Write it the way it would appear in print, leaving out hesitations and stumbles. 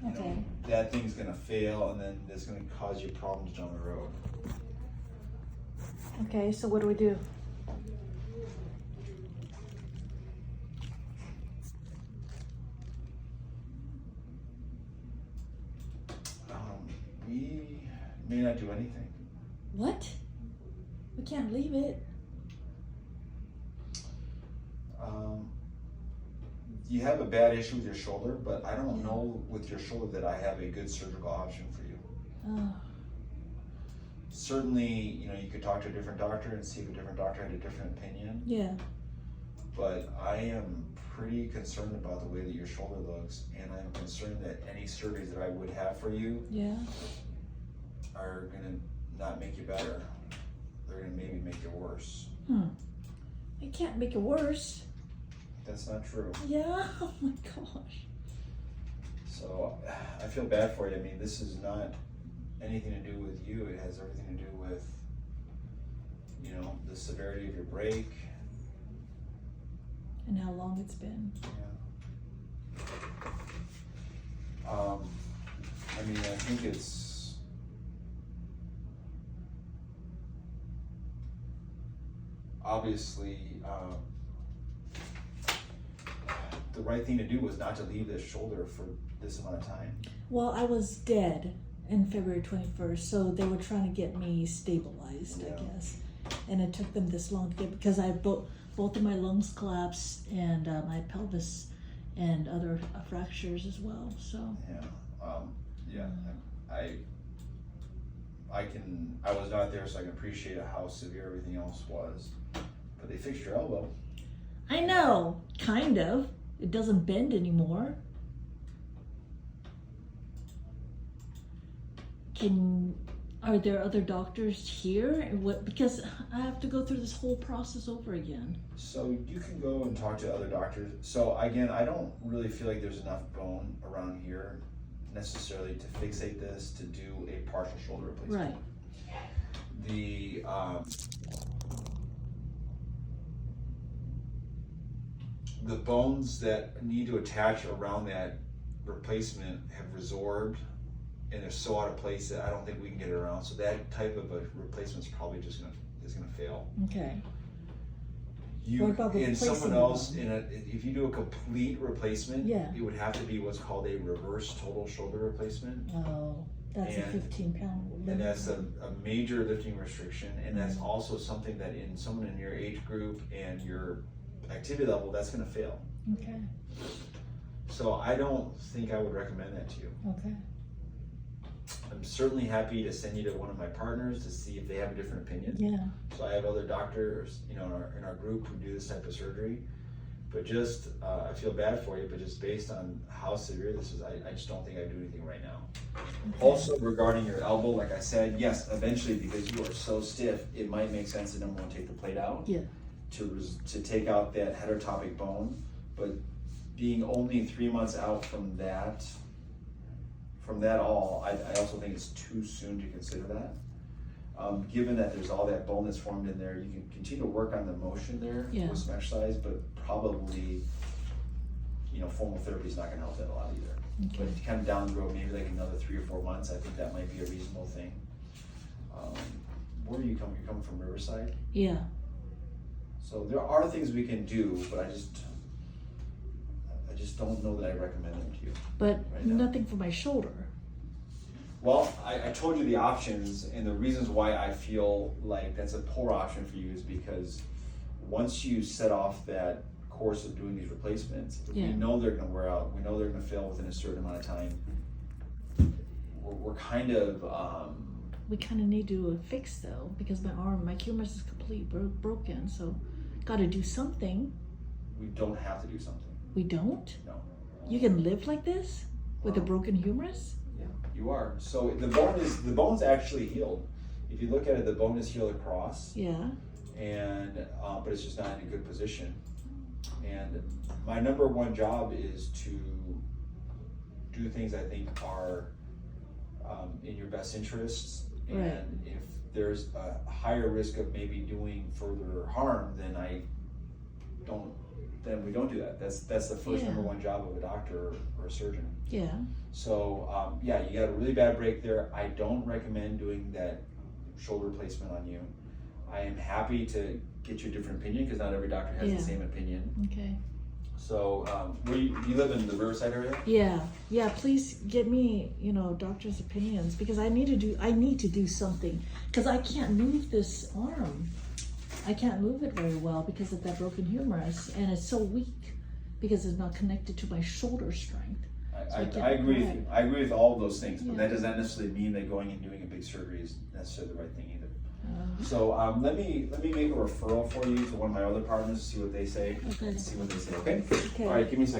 You Okay. know, that thing's gonna fail, and then it's gonna cause you problems down the road. Okay, so what do we do? We may not do anything. What? We can't leave it. You have a bad issue with your shoulder, but I don't know with your shoulder that I have a good surgical option for you. Oh. Certainly, you know, you could talk to a different doctor and see if a different doctor had a different opinion. Yeah. But I am pretty concerned about the way that your shoulder looks, and I'm concerned that any surgeries that I would have for you are gonna not make you better. They're gonna maybe make you worse. It can't make it worse. That's not true. Yeah, oh my gosh. So I feel bad for you. I mean, this is not anything to do with you. It has everything to do with, you know, the severity of your break. And how long it's been. Yeah. I mean, I think it's obviously the right thing to do was not to leave this shoulder for this amount of time. Well, I was dead in February 21st, so they were trying to get me stabilized, I guess. And it took them this long to get, because I both of my lungs collapsed, and my pelvis and other fractures as well, so. I was not there, so I can appreciate how severe everything else was. But they fixed your elbow. I know, kind of. It doesn't bend anymore. Are there other doctors here? Because I have to go through this whole process over again. So you can go and talk to other doctors. So again, I don't really feel like there's enough bone around here necessarily to fixate this to do a partial shoulder replacement. Right. The bones that need to attach around that replacement have resorbed, and they're so out of place that I don't think we can get it around. So that type of a replacement is probably just gonna fail. Okay. You What about and someone replacing the else bone? if you do a complete replacement, Yeah. it would have to be what's called a reverse total shoulder replacement. Oh, that's a And- 15-pound limit. And that's a major lifting restriction, and that's also something that in someone in your age group and your activity level, that's gonna fail. Okay. So I don't think I would recommend that to you. Okay. I'm certainly happy to send you to one of my partners to see if they have a different opinion. Yeah. So I have other doctors, you know, in our group who do this type of surgery. But just, I feel bad for you, but just based on how severe this is, I just don't think I'd do anything right now. Okay. Also, regarding your elbow, like I said, yes, eventually, because you are so stiff, it might make sense to number one, take the plate out. Yeah. To take out that heterotopic bone. But being only 3 months out from that all, I also think it's too soon to consider that. Given that there's all that bone that's formed in there, you can continue to work on the motion there with some exercise, but probably, you know, formal therapy is not gonna help that a lot either. Okay. But kind of down the road, maybe like another 3 or 4 months, I think that might be a reasonable thing. Where are you coming? You're coming from Riverside? Yeah. So there are things we can do, but I just don't know that I recommend them to you. But right now. nothing for my shoulder. Well, I told you the options, and the reasons why I feel like that's a poor option for you is because once you set off that course of doing these replacements, we know they're going to wear out. We know they're going to fail within a certain amount of time. We're kind of... we kind of need to do a fix though, because my humerus is completely broken, so got to do something. We don't have to do something. We don't? No. You can live like this with a broken humerus? Yeah, you are. So the bone's actually healed. If you look at it, the bone is healed across. Yeah. And but it's just not in a good position. And my number one job is to do things I think are in your best interests. And if there's a higher risk of maybe doing further harm, then I don't then we don't do that. That's the first Yeah. number one job of a doctor or a surgeon. Yeah. So yeah, you got a really bad break there. I don't recommend doing that shoulder replacement on you. I am happy to get you a different opinion because not every doctor has Yeah. the same opinion. Okay. So you live in the Riverside area? Yeah, please get me, doctor's opinions because I need to do something because I can't move this arm. I can't move it very well because of that broken humerus and it's so weak because it's not connected to my shoulder strength. So I agree with you. I agree with all of those things, but Yeah. that does not necessarily mean that going and doing a big surgery is necessarily the right thing either. So let me make a referral for you to one of my other partners, see what they say, Okay. and see what they say. Okay. Okay. All right. Give me a second.